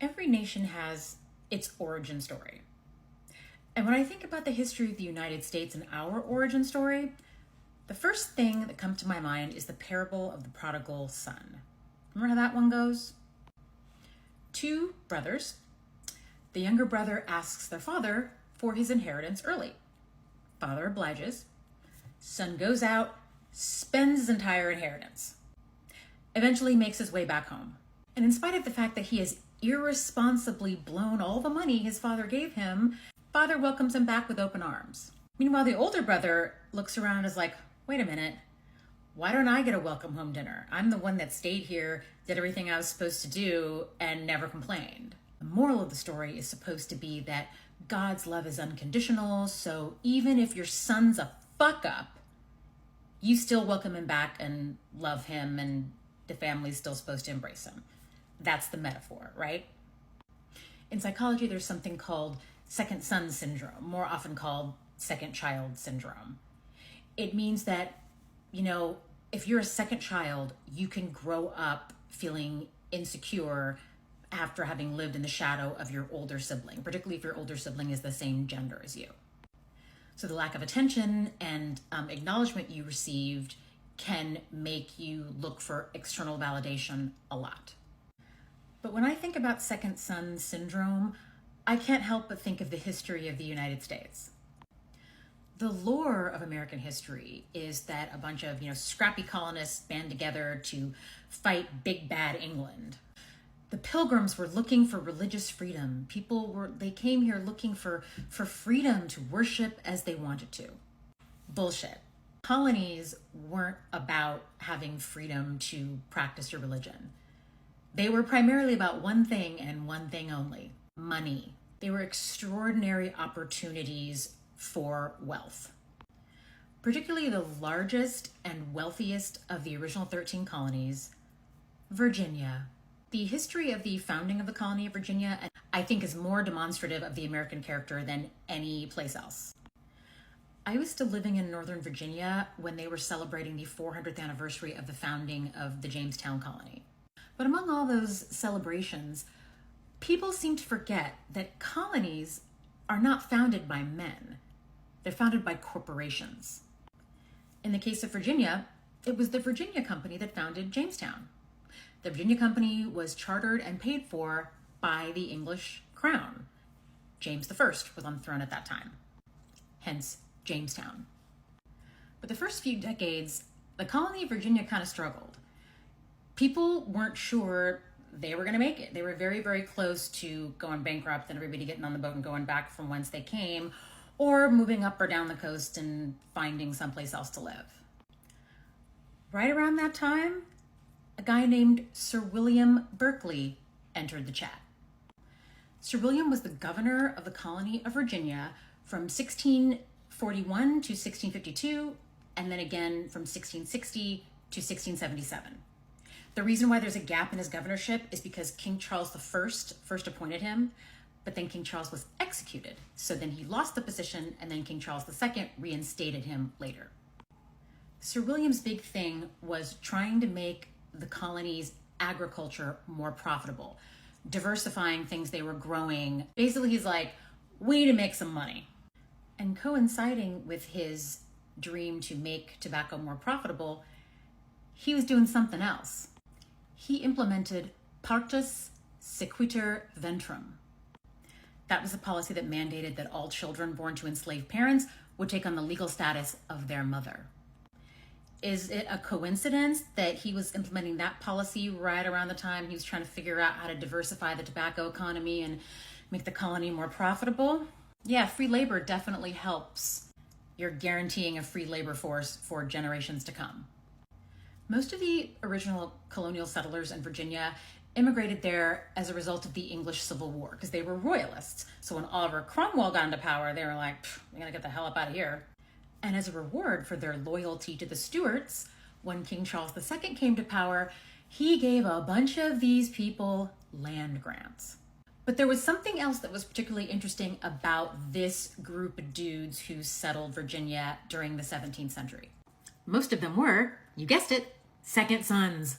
Every nation has its origin story. And when I think about the history of the United States and our origin story, the first thing that comes to my mind is the parable of the prodigal son. Remember how that one goes? Two brothers. The younger brother asks their father for his inheritance early. Father obliges. Son goes out, spends his entire inheritance. Eventually makes his way back home. And in spite of the fact that he has irresponsibly blown all the money his father gave him, father welcomes him back with open arms. Meanwhile, the older brother looks around and is like, wait a minute, why don't I get a welcome home dinner? I'm the one that stayed here, did everything I was supposed to do, and never complained. The moral of the story is supposed to be that God's love is unconditional, so even if your son's a fuck up, you still welcome him back and love him, and the family's still supposed to embrace him. That's the metaphor, right? In psychology, there's something called second son syndrome, more often called second child syndrome. It means that, if you're a second child, you can grow up feeling insecure after having lived in the shadow of your older sibling, particularly if your older sibling is the same gender as you. So the lack of attention and acknowledgement you received can make you look for external validation a lot. But when I think about second son syndrome, I can't help but think of the history of the United States. The lore of American history is that a bunch of, scrappy colonists band together to fight big bad England. The Pilgrims were looking for religious freedom. They came here looking for freedom to worship as they wanted to. Bullshit. Colonies weren't about having freedom to practice your religion. They were primarily about one thing and one thing only: money. They were extraordinary opportunities for wealth. Particularly the largest and wealthiest of the original 13 colonies, Virginia. The history of the founding of the colony of Virginia, I think, is more demonstrative of the American character than any place else. I was still living in Northern Virginia when they were celebrating the 400th anniversary of the founding of the Jamestown colony. But among all those celebrations, people seem to forget that colonies are not founded by men. They're founded by corporations. In the case of Virginia, it was the Virginia Company that founded Jamestown. The Virginia Company was chartered and paid for by the English crown. James I was on the throne at that time, hence Jamestown. But the first few decades, the colony of Virginia kind of struggled. People weren't sure they were going to make it. They were very, very close to going bankrupt and everybody getting on the boat and going back from whence they came, or moving up or down the coast and finding someplace else to live. Right around that time, a guy named Sir William Berkeley entered the chat. Sir William was the governor of the colony of Virginia from 1641 to 1652, and then again from 1660 to 1677. The reason why there's a gap in his governorship is because King Charles I first appointed him, but then King Charles was executed. So then he lost the position, and then King Charles II reinstated him later. Sir William's big thing was trying to make the colony's agriculture more profitable, diversifying things they were growing. Basically, he's like, we need to make some money. And coinciding with his dream to make tobacco more profitable, he was doing something else. He implemented partus sequitur ventrum. That was a policy that mandated that all children born to enslaved parents would take on the legal status of their mother. Is it a coincidence that he was implementing that policy right around the time he was trying to figure out how to diversify the tobacco economy and make the colony more profitable? Yeah, free labor definitely helps. You're guaranteeing a free labor force for generations to come. Most of the original colonial settlers in Virginia immigrated there as a result of the English Civil War because they were royalists. So when Oliver Cromwell got into power, they were like, we're gonna get the hell up out of here. And as a reward for their loyalty to the Stuarts, when King Charles II came to power, he gave a bunch of these people land grants. But there was something else that was particularly interesting about this group of dudes who settled Virginia during the 17th century. Most of them were, you guessed it, second sons.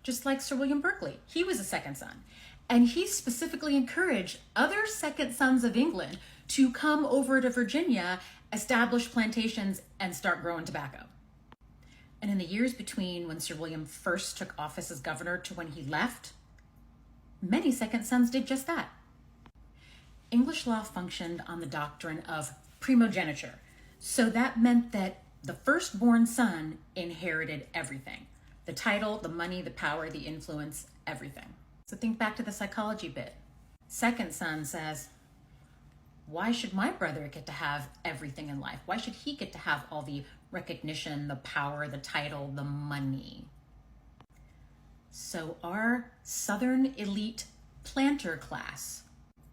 Just like Sir William Berkeley, he was a second son. And he specifically encouraged other second sons of England to come over to Virginia, establish plantations, and start growing tobacco. And in the years between when Sir William first took office as governor to when he left, many second sons did just that. English law functioned on the doctrine of primogeniture. So that meant that the firstborn son inherited everything. The title, the money, the power, the influence, everything. So think back to the psychology bit. Second son says, why should my brother get to have everything in life? Why should he get to have all the recognition, the power, the title, the money? So our Southern elite planter class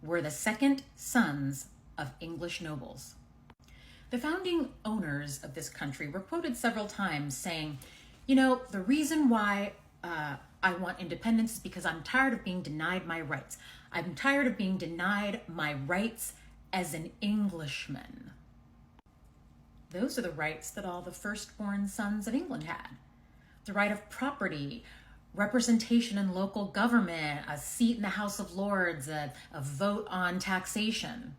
were the second sons of English nobles. The founding owners of this country were quoted several times saying, the reason why I want independence is because I'm tired of being denied my rights. I'm tired of being denied my rights as an Englishman. Those are the rights that all the firstborn sons of England had. The right of property, representation in local government, a seat in the House of Lords, a vote on taxation.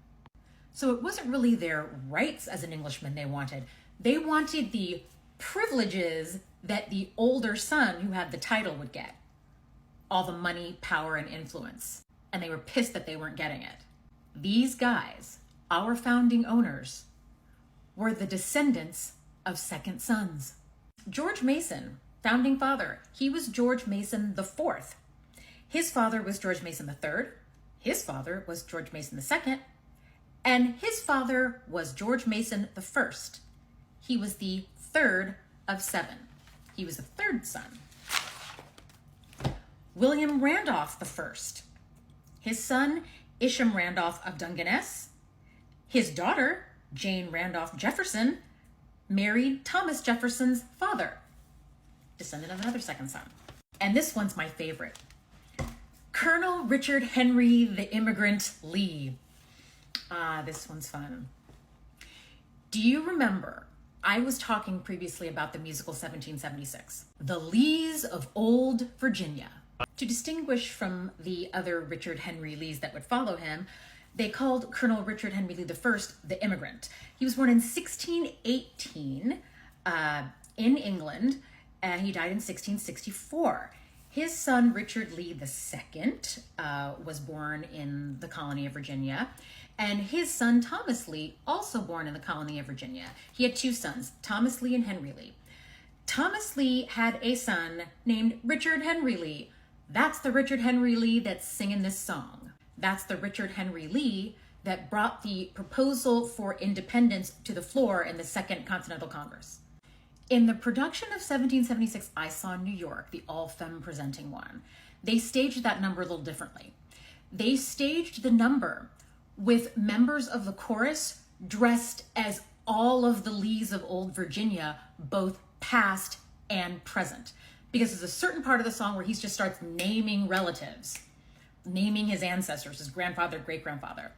So it wasn't really their rights as an Englishman they wanted. They wanted the privileges that the older son who had the title would get. All the money, power, and influence. And they were pissed that they weren't getting it. These guys, our founding owners, were the descendants of second sons. George Mason, founding father, he was George Mason the Fourth. His father was George Mason the Third. His father was George Mason the Second. And his father was George Mason the First. He was the third of seven. He was the third son. William Randolph the First. His son, Isham Randolph of Dungeness. His daughter, Jane Randolph Jefferson, married Thomas Jefferson's father, descendant of another second son. And this one's my favorite. Colonel Richard Henry the Immigrant Lee. This one's fun. Do you remember, I was talking previously about the musical 1776, The Lees of Old Virginia. To distinguish from the other Richard Henry Lees that would follow him, they called Colonel Richard Henry Lee I the Immigrant. He was born in 1618 in England, and he died in 1664. His son, Richard Lee II, was born in the colony of Virginia, and his son, Thomas Lee, also born in the colony of Virginia. He had two sons, Thomas Lee and Henry Lee. Thomas Lee had a son named Richard Henry Lee. That's the Richard Henry Lee that's singing this song. That's the Richard Henry Lee that brought the proposal for independence to the floor in the Second Continental Congress. In the production of 1776, I saw New York, the all-femme presenting one. They staged that number a little differently. They staged the number with members of the chorus dressed as all of the Lees of Old Virginia, both past and present. Because there's a certain part of the song where he just starts naming relatives, naming his ancestors, his grandfather, great-grandfather.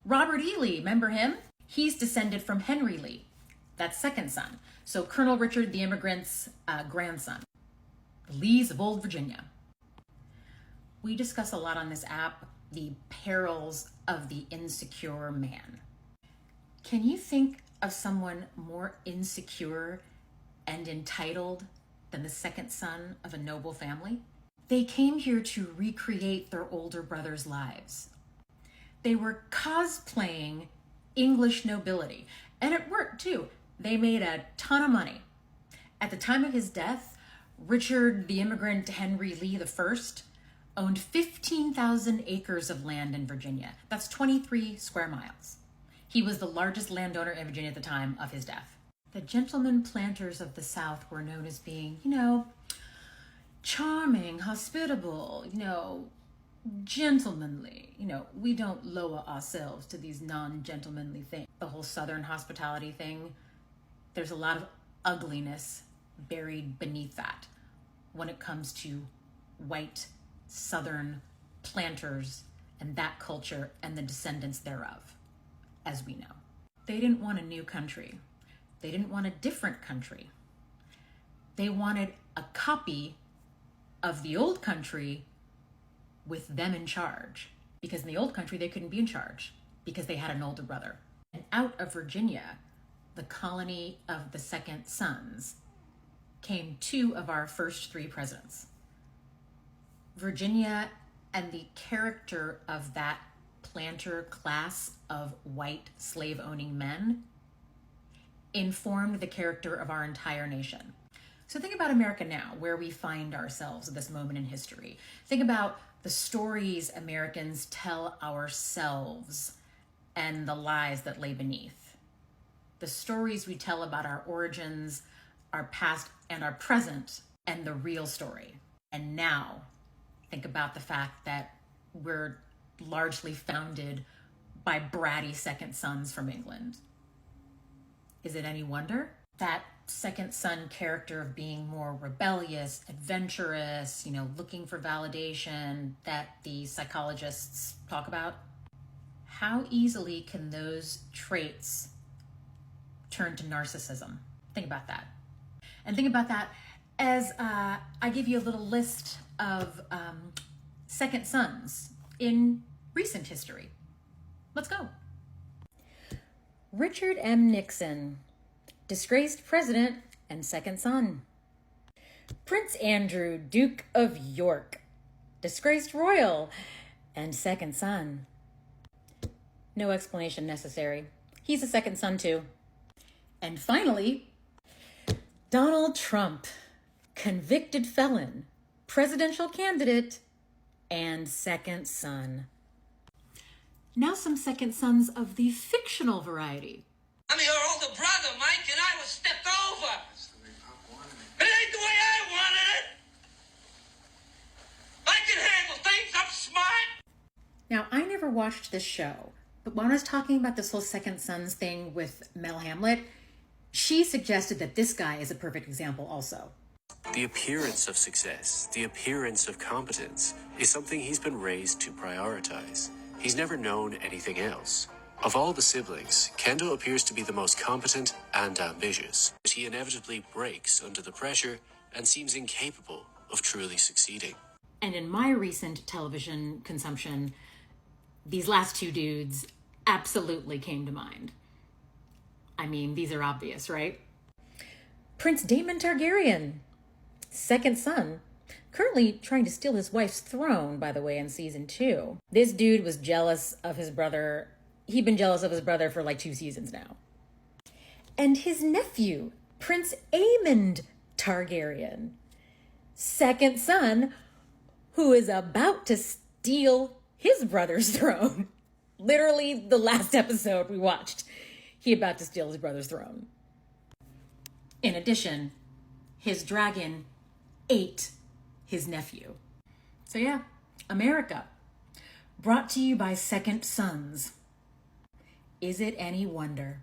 Robert E. Lee, remember him? He's descended from Henry Lee, that's second son. So Colonel Richard the Immigrant's grandson. The Lees of Old Virginia. We discuss a lot on this app the perils of the insecure man. Can you think of someone more insecure and entitled than the second son of a noble family? They came here to recreate their older brothers' lives. They were cosplaying English nobility, and it worked too. They made a ton of money. At the time of his death, Richard the Immigrant Henry Lee I owned 15,000 acres of land in Virginia. That's 23 square miles. He was the largest landowner in Virginia at the time of his death. The gentlemen planters of the South were known as being, charming, hospitable, gentlemanly. We don't lower ourselves to these non-gentlemanly things. The whole Southern hospitality thing, there's a lot of ugliness buried beneath that when it comes to white Southern planters and that culture and the descendants thereof, as we know. They didn't want a new country. They didn't want a different country. They wanted a copy of the old country with them in charge, because in the old country they couldn't be in charge because they had an older brother. And out of Virginia, the colony of the Second Sons, came two of our first three presidents. Virginia and the character of that planter class of white slave-owning men informed the character of our entire nation. So think about America now, where we find ourselves at this moment in history. Think about the stories Americans tell ourselves and the lies that lay beneath. The stories we tell about our origins, our past and our present, and the real story. And now, think about the fact that we're largely founded by bratty second sons from England. Is it any wonder that second son character of being more rebellious, adventurous, looking for validation that the psychologists talk about? How easily can those traits turn to narcissism? Think about that. And think about that as I give you a little list of second sons in recent history. Let's go. Richard M. Nixon, disgraced president and second son. Prince Andrew, Duke of York, disgraced royal and second son. No explanation necessary. He's a second son too. And finally, Donald Trump, convicted felon, presidential candidate, and second son. Now some second sons of the fictional variety. I'm your older brother, Mike, and I was stepped over. It ain't the way I wanted it. I can handle things. I'm smart. Now, I never watched this show, but when I was talking about this whole second sons thing with Mel Hamlet, she suggested that this guy is a perfect example also. The appearance of success, the appearance of competence, is something he's been raised to prioritize. He's never known anything else. Of all the siblings, Kendall appears to be the most competent and ambitious, but he inevitably breaks under the pressure and seems incapable of truly succeeding. And in my recent television consumption, these last two dudes absolutely came to mind. I mean, these are obvious, right? Prince Daemon Targaryen, second son, currently trying to steal his wife's throne, by the way, in season 2. This dude was jealous of his brother. He'd been jealous of his brother for like 2 seasons now. And his nephew, Prince Aemond Targaryen, second son, who is about to steal his brother's throne. Literally the last episode we watched, he about to steal his brother's throne. In addition, his dragon ate his nephew. So yeah, America, brought to you by second sons. Is it any wonder?